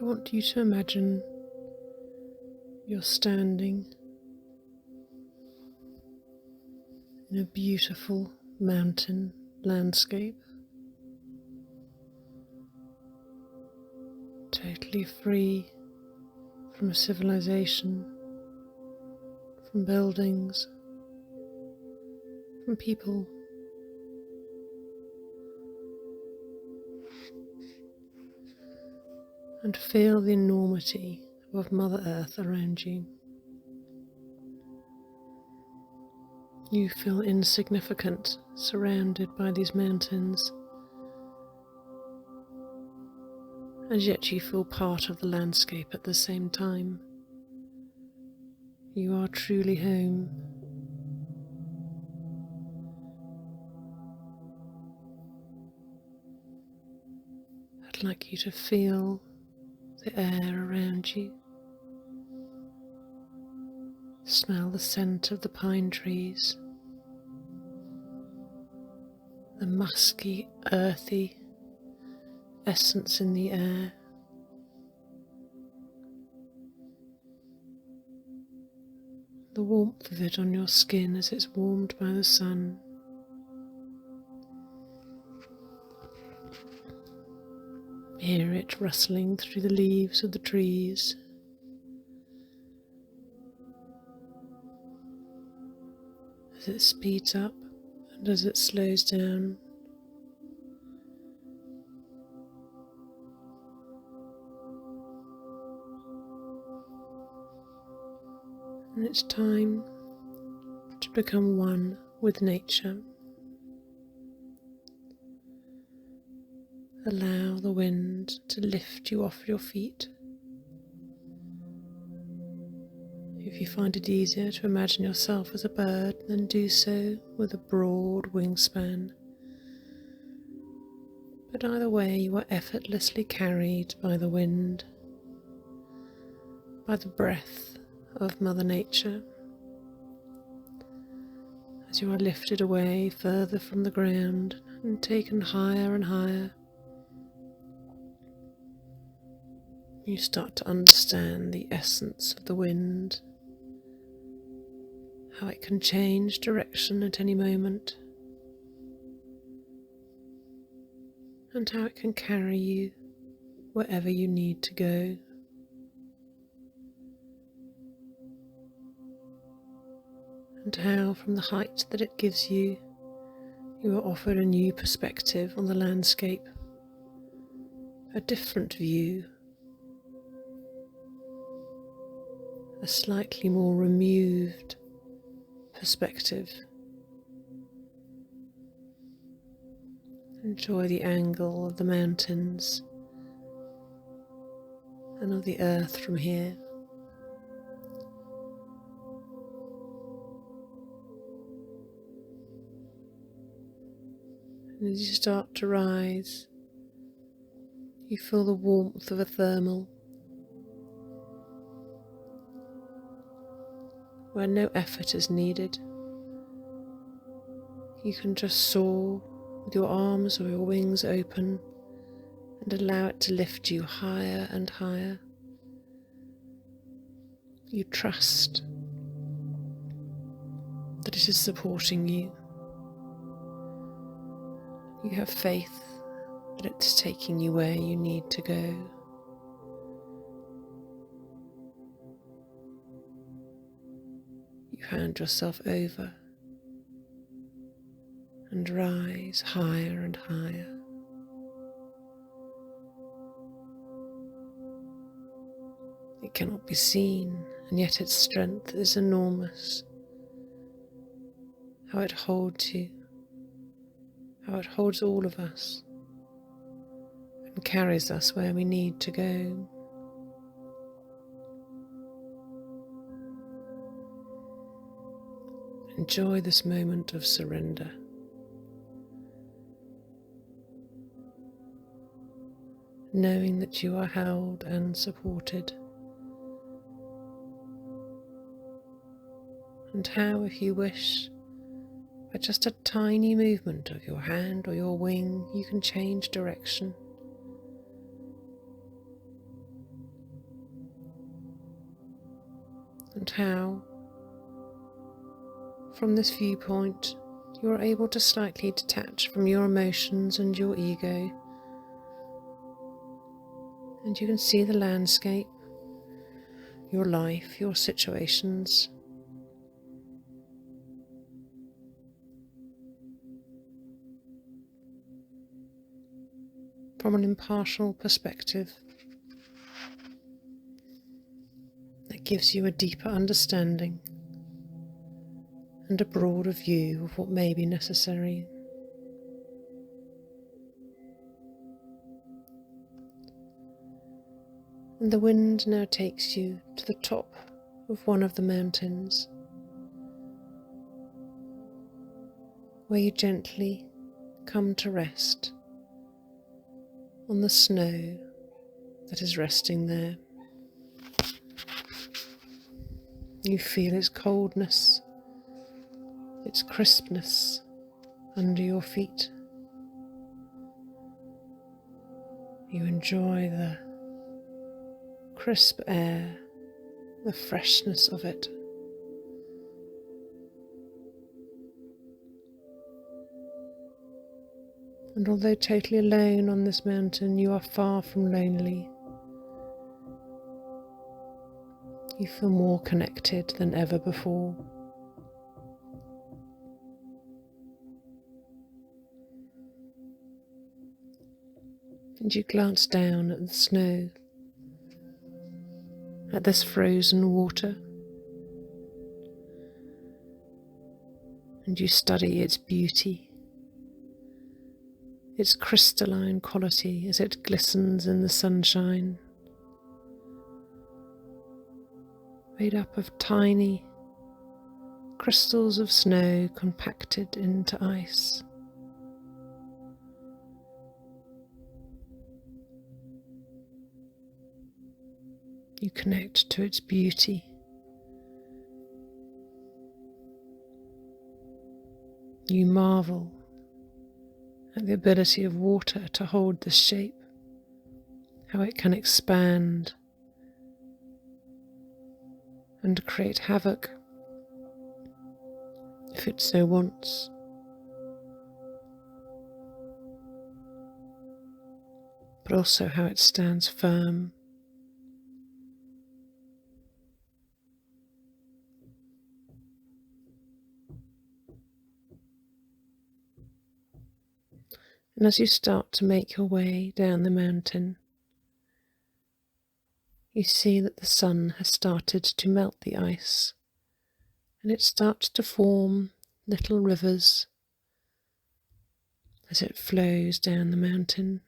I want you to imagine you're standing in a beautiful mountain landscape, totally free from civilization, from buildings, from people. And feel the enormity of Mother Earth around you. You feel insignificant, surrounded by these mountains, and yet you feel part of the landscape at the same time. You are truly home. I'd like you to feel the air around you. Smell the scent of the pine trees, the musky, earthy essence in the air. The warmth of it on your skin as it's warmed by the sun. Hear it rustling through the leaves of the trees. As it speeds up and as it slows down. And it's time to become one with nature. Allow the wind to lift you off your feet. If you find it easier to imagine yourself as a bird, then do so with a broad wingspan. But either way, you are effortlessly carried by the wind, by the breath of Mother Nature. As you are lifted away further from the ground and taken higher and higher, you start to understand the essence of the wind, how it can change direction at any moment, and how it can carry you wherever you need to go. And how, from the height that it gives you, you are offered a new perspective on the landscape, a different view, a slightly more removed perspective. Enjoy the angle of the mountains and of the earth from here. And as you start to rise, you feel the warmth of a thermal, where no effort is needed. You can just soar with your arms or your wings open and allow it to lift you higher and higher. You trust that it is supporting you. You have faith that it's taking you where you need to go. You hand yourself over and rise higher and higher. It cannot be seen, and yet its strength is enormous. How it holds you, how it holds all of us, and carries us where we need to go. Enjoy this moment of surrender. Knowing that you are held and supported. And how, if you wish, By just a tiny movement of your hand or your wing, you can change direction. And how, from this viewpoint, you are able to slightly detach from your emotions and your ego, and you can see the landscape, your life, your situations from an impartial perspective that gives you a deeper understanding and a broader view of what may be necessary. And the wind now takes you to the top of one of the mountains, where you gently come to rest on the snow that is resting there. You feel its coldness, its crispness under your feet. You enjoy the crisp air, the freshness of it. And although totally alone on this mountain, you are far from lonely. You feel more connected than ever before. And you glance down at the snow, at this frozen water, and you study its beauty, its crystalline quality as it glistens in the sunshine, made up of tiny crystals of snow compacted into ice. You connect to its beauty. You marvel at the ability of water to hold this shape, how it can expand and create havoc if it so wants. But also how it stands firm. And as you start to make your way down the mountain, you see that the sun has started to melt the ice, and it starts to form little rivers as it flows down the mountain.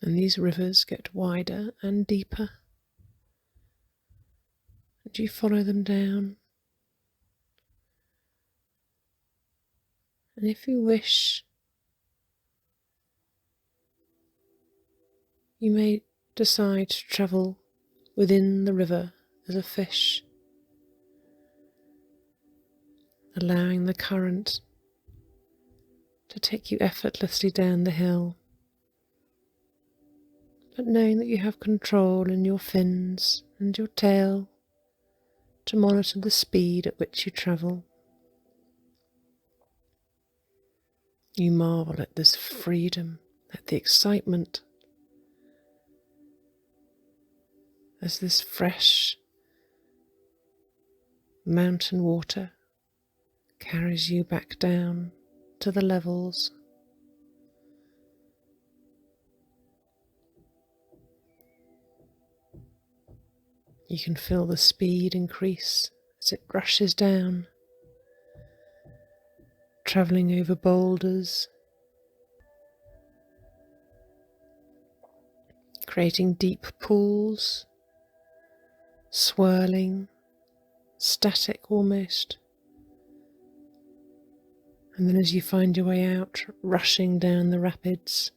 And these rivers get wider and deeper, and you follow them down. And if you wish, you may decide to travel within the river as a fish, allowing the current to take you effortlessly down the hill, but knowing that you have control in your fins and your tail to monitor the speed at which you travel. You marvel at this freedom, at the excitement, as this fresh mountain water carries you back down to the levels. You can feel the speed increase as it rushes down, travelling over boulders, creating deep pools, swirling, static almost. And then as you find your way out, rushing down the rapids,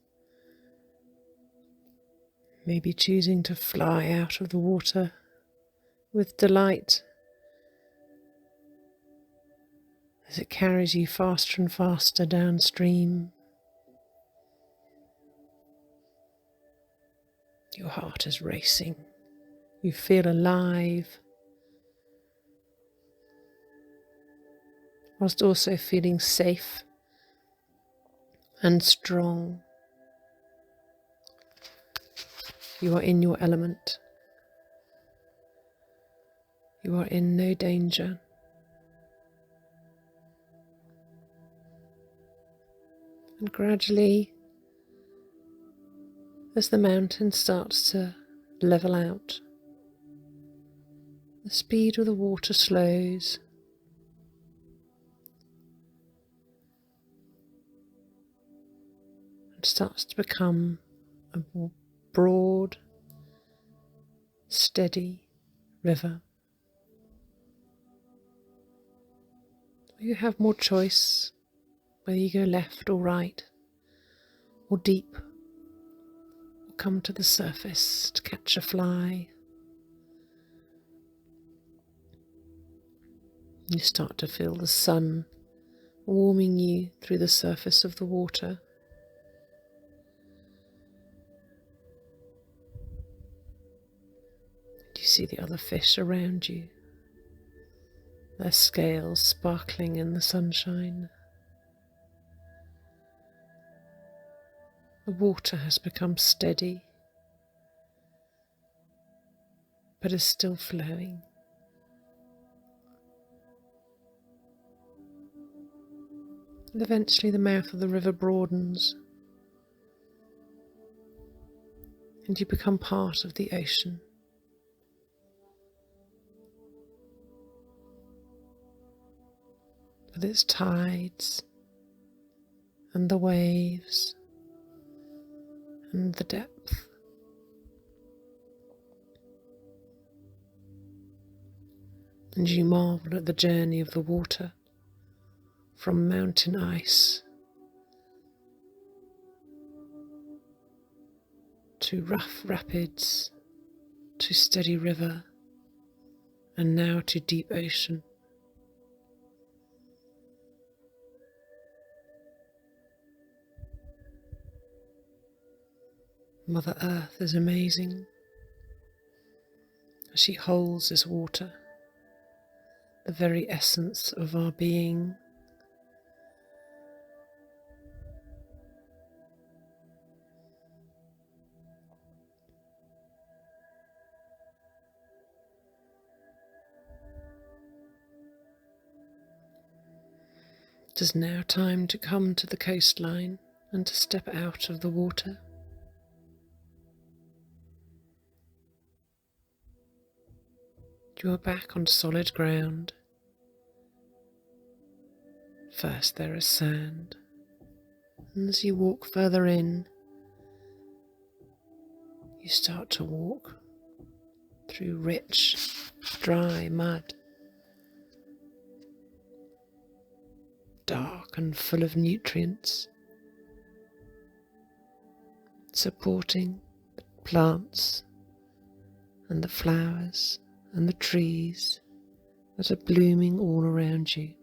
maybe choosing to fly out of the water with delight as it carries you faster and faster downstream. Your heart is racing. You feel alive, whilst also feeling safe and strong. You are in your element. You are in no danger. And gradually, as the mountain starts to level out, the speed of the water slows. And starts to become a broad, steady river. You have more choice whether you go left or right, or deep, or come to the surface to catch a fly. You start to feel the sun warming you through the surface of the water. You see the other fish around you, their scales sparkling in the sunshine. The water has become steady, but is still flowing. And eventually the mouth of the river broadens, and you become part of the ocean. With its tides and the waves and the depth. And you marvel at the journey of the water from mountain ice to rough rapids, to steady river, and now to deep ocean. Mother Earth is amazing. She holds this water, the very essence of our being. It is now time to come to the coastline and to step out of the water. You are back on solid ground. First there is sand, and as you walk further in, you start to walk through rich, dry mud, dark and full of nutrients, supporting the plants and the flowers and the trees that are blooming all around you.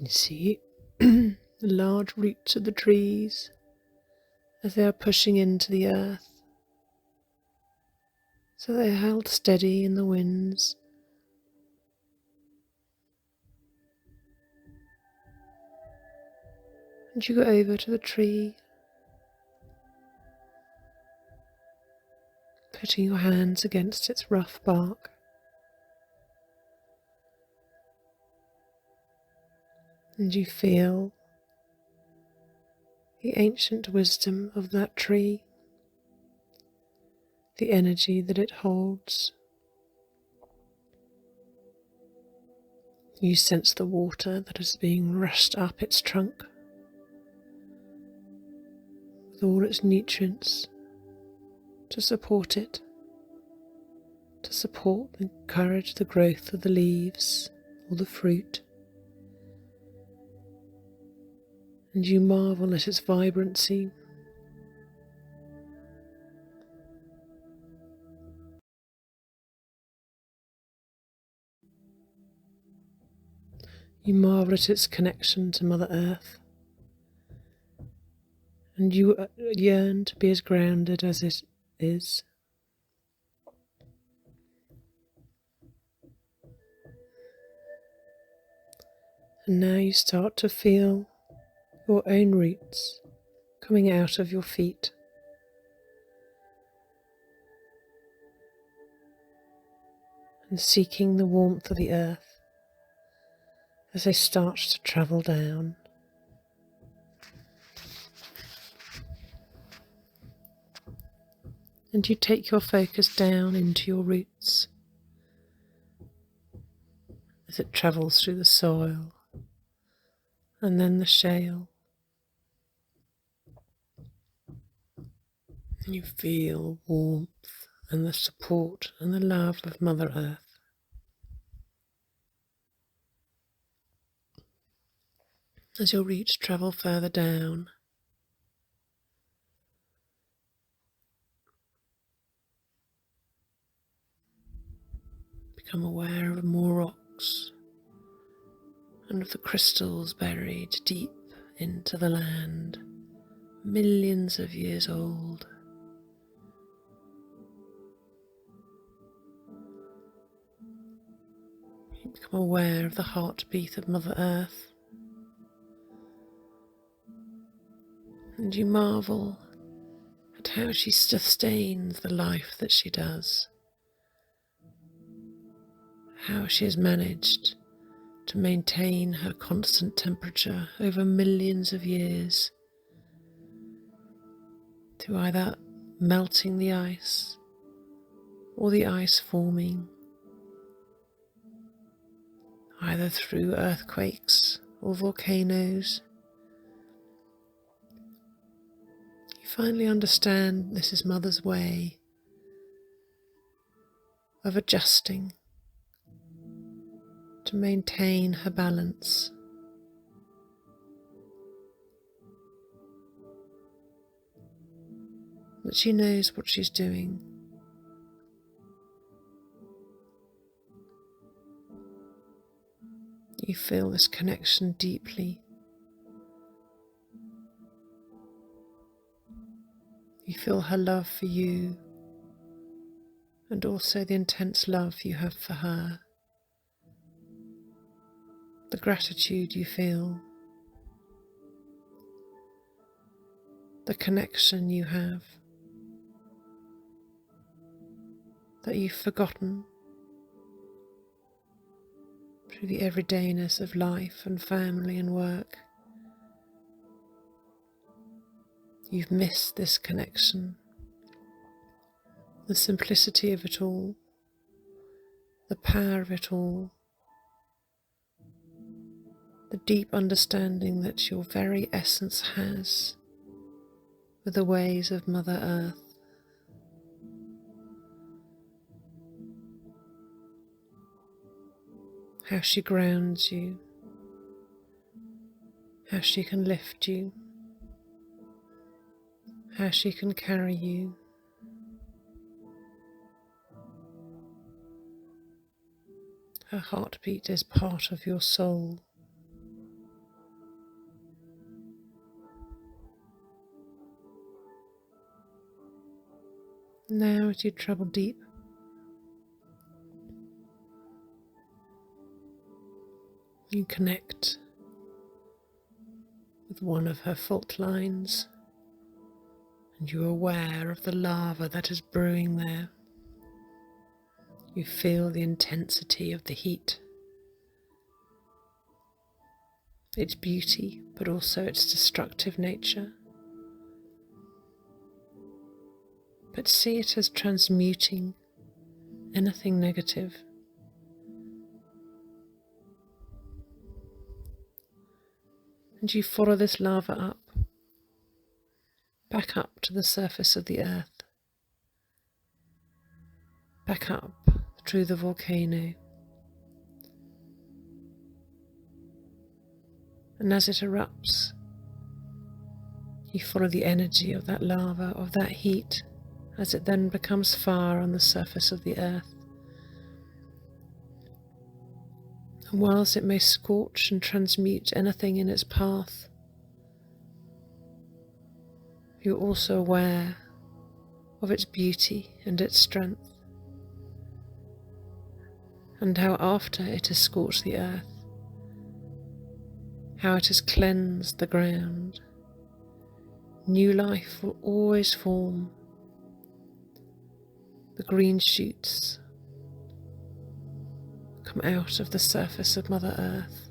You see the large roots of the trees as they are pushing into the earth, so they are held steady in the winds. And you go over to the tree, putting your hands against its rough bark. And you feel the ancient wisdom of that tree, the energy that it holds. You sense the water that is being rushed up its trunk, with all its nutrients to support it, to support and encourage the growth of the leaves or the fruit. And you marvel at its vibrancy, You marvel at its connection to Mother Earth, and you yearn to be as grounded as it is. And now you start to feel your own roots coming out of your feet. And seeking the warmth of the earth as they start to travel down. And you take your focus down into your roots as it travels through the soil and then the shale. And you feel warmth and the support and the love of Mother Earth. As your roots travel further down, become aware of more rocks and of the crystals buried deep into the land, millions of years old. You become aware of the heartbeat of Mother Earth, and you marvel at how she sustains the life that she does, how she has managed to maintain her constant temperature over millions of years through either melting the ice or the ice forming, either through earthquakes or volcanoes. You finally understand this is Mother's way of adjusting to maintain her balance. That she knows what she's doing. You feel this connection deeply. You feel her love for you, and also the intense love you have for her. The gratitude you feel, the connection you have, that you've forgotten through the everydayness of life and family and work. You've missed this connection, the simplicity of it all, the power of it all, the deep understanding that your very essence has with the ways of Mother Earth. How she grounds you, how she can lift you, how she can carry you. Her heartbeat is part of your soul. Now as you travel deep, you connect with one of her fault lines, and you're aware of the lava that is brewing there. You feel the intensity of the heat, its beauty, but also its destructive nature. But see it as transmuting anything negative. And you follow this lava up, back up to the surface of the earth, back up through the volcano. And as it erupts, you follow the energy of that lava, of that heat, as it then becomes fire on the surface of the earth. And whilst it may scorch and transmute anything in its path, you're also aware of its beauty and its strength, and how after it has scorched the earth, how it has cleansed the ground, new life will always form. The green shoots come out of the surface of Mother Earth,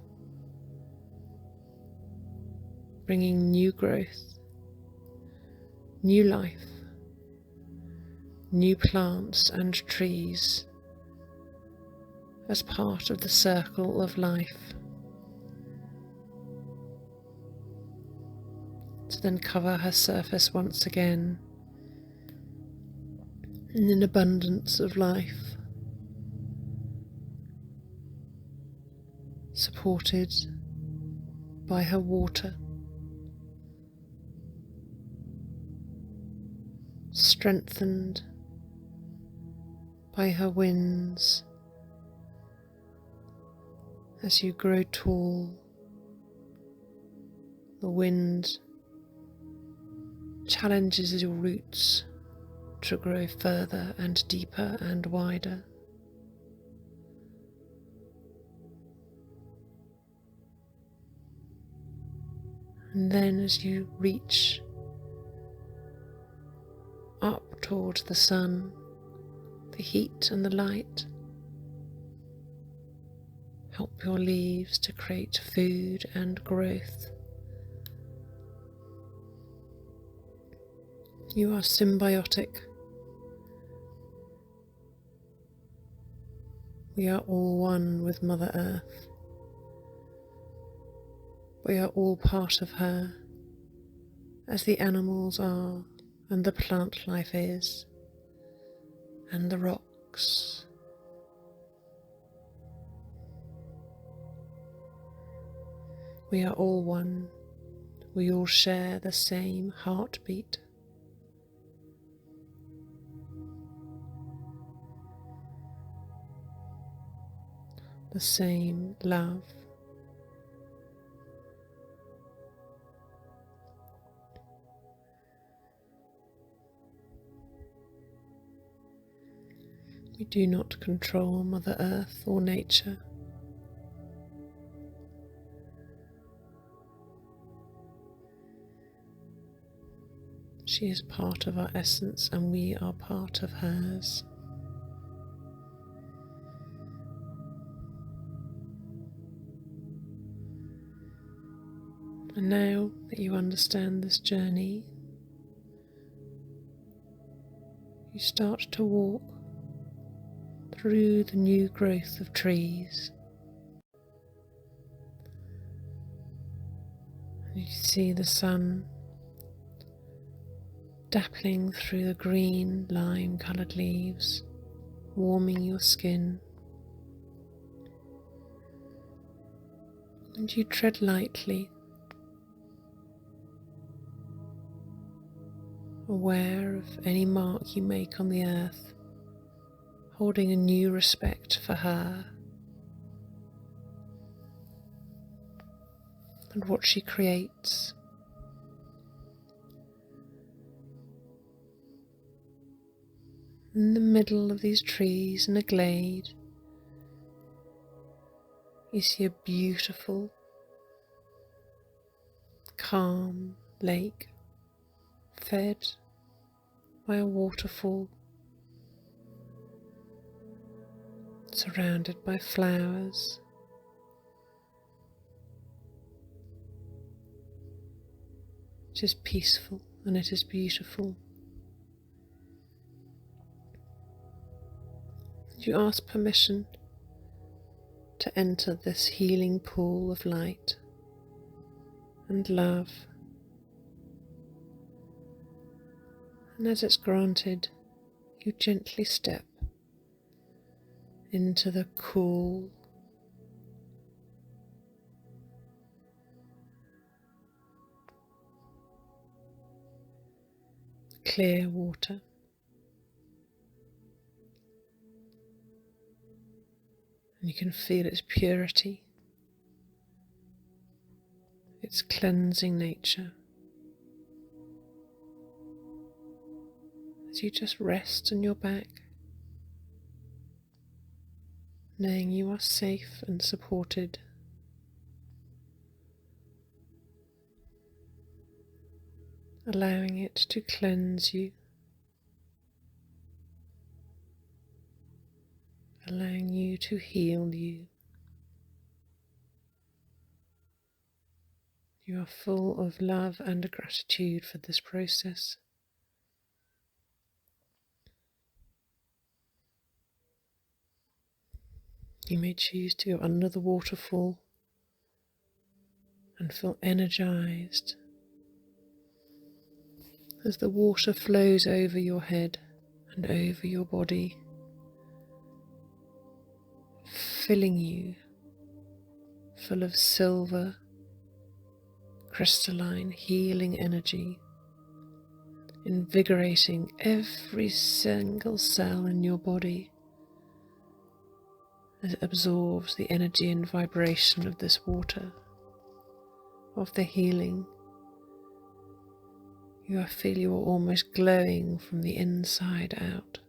bringing new growth, new life, new plants and trees as part of the circle of life, to then cover her surface once again in an abundance of life, supported by her water, strengthened by her winds. As you grow tall, the wind challenges your roots to grow further and deeper and wider. And then as you reach up towards the sun, the heat and the light, help your leaves to create food and growth. You are symbiotic. We are all one with Mother Earth. We are all part of her, as the animals are, and the plant life is, and the rocks. We are all one. We all share the same heartbeat. The same love. We do not control Mother Earth or nature. She is part of our essence and we are part of hers. And now that you understand this journey, you start to walk through the new growth of trees. And you see the sun dappling through the green lime-coloured leaves, warming your skin. And you tread lightly, aware of any mark you make on the earth, holding a new respect for her and what she creates. In the middle of these trees, in a glade, you see a beautiful, calm lake fed by a waterfall, surrounded by flowers. It is peaceful and it is beautiful. You ask permission to enter this healing pool of light and love. And as it's granted, you gently step into the cool, clear water. And you can feel its purity, its cleansing nature, as you just rest on your back, knowing you are safe and supported. Allowing it to cleanse you, allowing you to heal you. You are full of love and gratitude for this process. You may choose to go under the waterfall and feel energized as the water flows over your head and over your body, filling you full of silver, crystalline, healing energy, invigorating every single cell in your body as it absorbs the energy and vibration of this water, of the healing. You feel you are almost glowing from the inside out.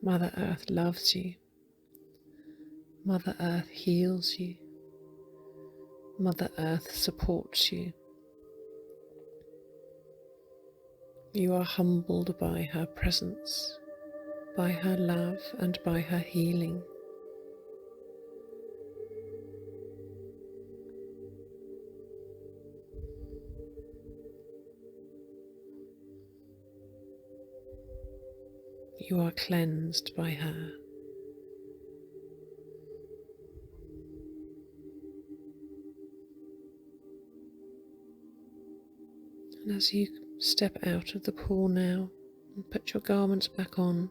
Mother Earth loves you. Mother Earth heals you. Mother Earth supports you. You are humbled by her presence, by her love, and by her healing. You are cleansed by her. And as you step out of the pool now and put your garments back on,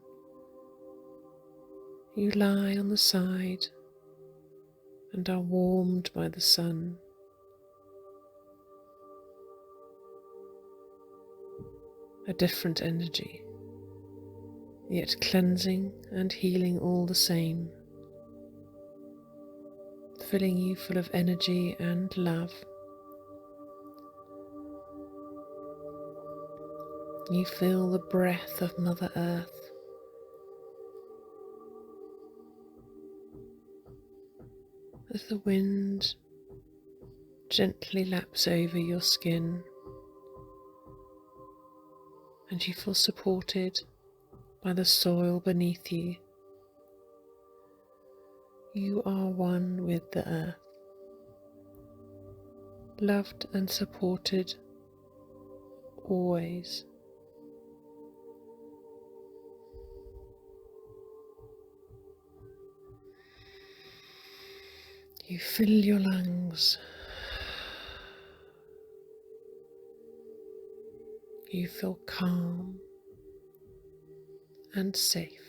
you lie on the side and are warmed by the sun. A different energy, yet cleansing and healing all the same, filling you full of energy and love. You feel the breath of Mother Earth as the wind gently laps over your skin, and you feel supported by the soil beneath you. You are one with the earth, loved and supported always. You fill your lungs. You feel calm and safe.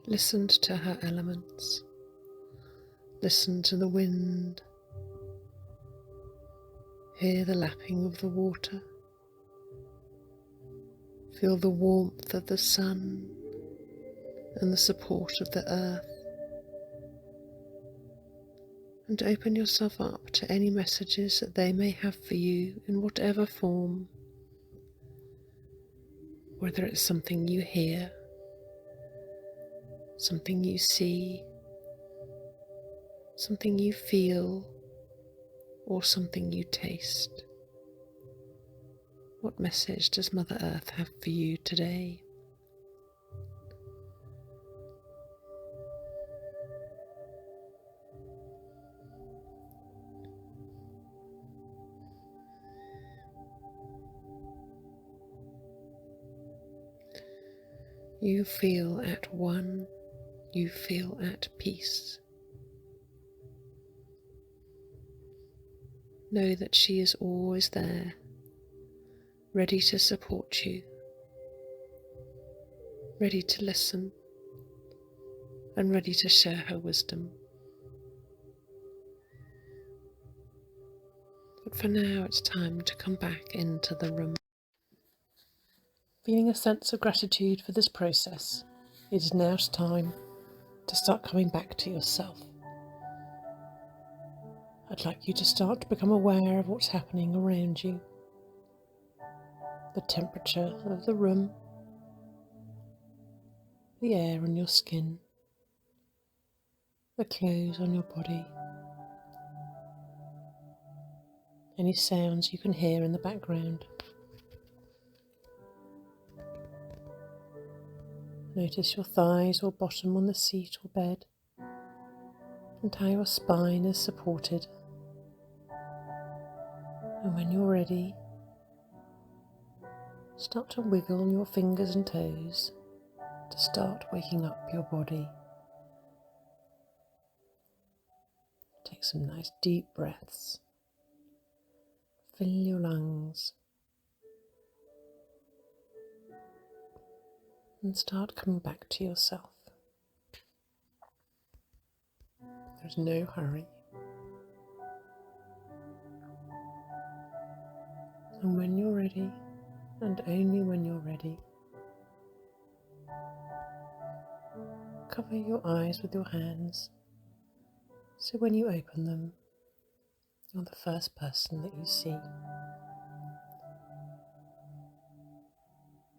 Listen to her elements. Listen to the wind. Hear the lapping of the water. Feel the warmth of the sun and the support of the earth. And open yourself up to any messages that they may have for you in whatever form. Whether it's something you hear, something you see, something you feel, or something you taste. What message does Mother Earth have for you today? You feel at one, you feel at peace. Know that she is always there, ready to support you, ready to listen, and ready to share her wisdom. But for now, it's time to come back into the room. Feeling a sense of gratitude for this process, it is now time to start coming back to yourself. I'd like you to start to become aware of what's happening around you. The temperature of the room, the air on your skin, the clothes on your body, any sounds you can hear in the background. Notice your thighs or bottom on the seat or bed, and how your spine is supported. And when you're ready, start to wiggle your fingers and toes to start waking up your body. Take some nice deep breaths. Fill your lungs. And start coming back to yourself. There's no hurry. And when you're ready, and only when you're ready, cover your eyes with your hands, so when you open them, you're the first person that you see.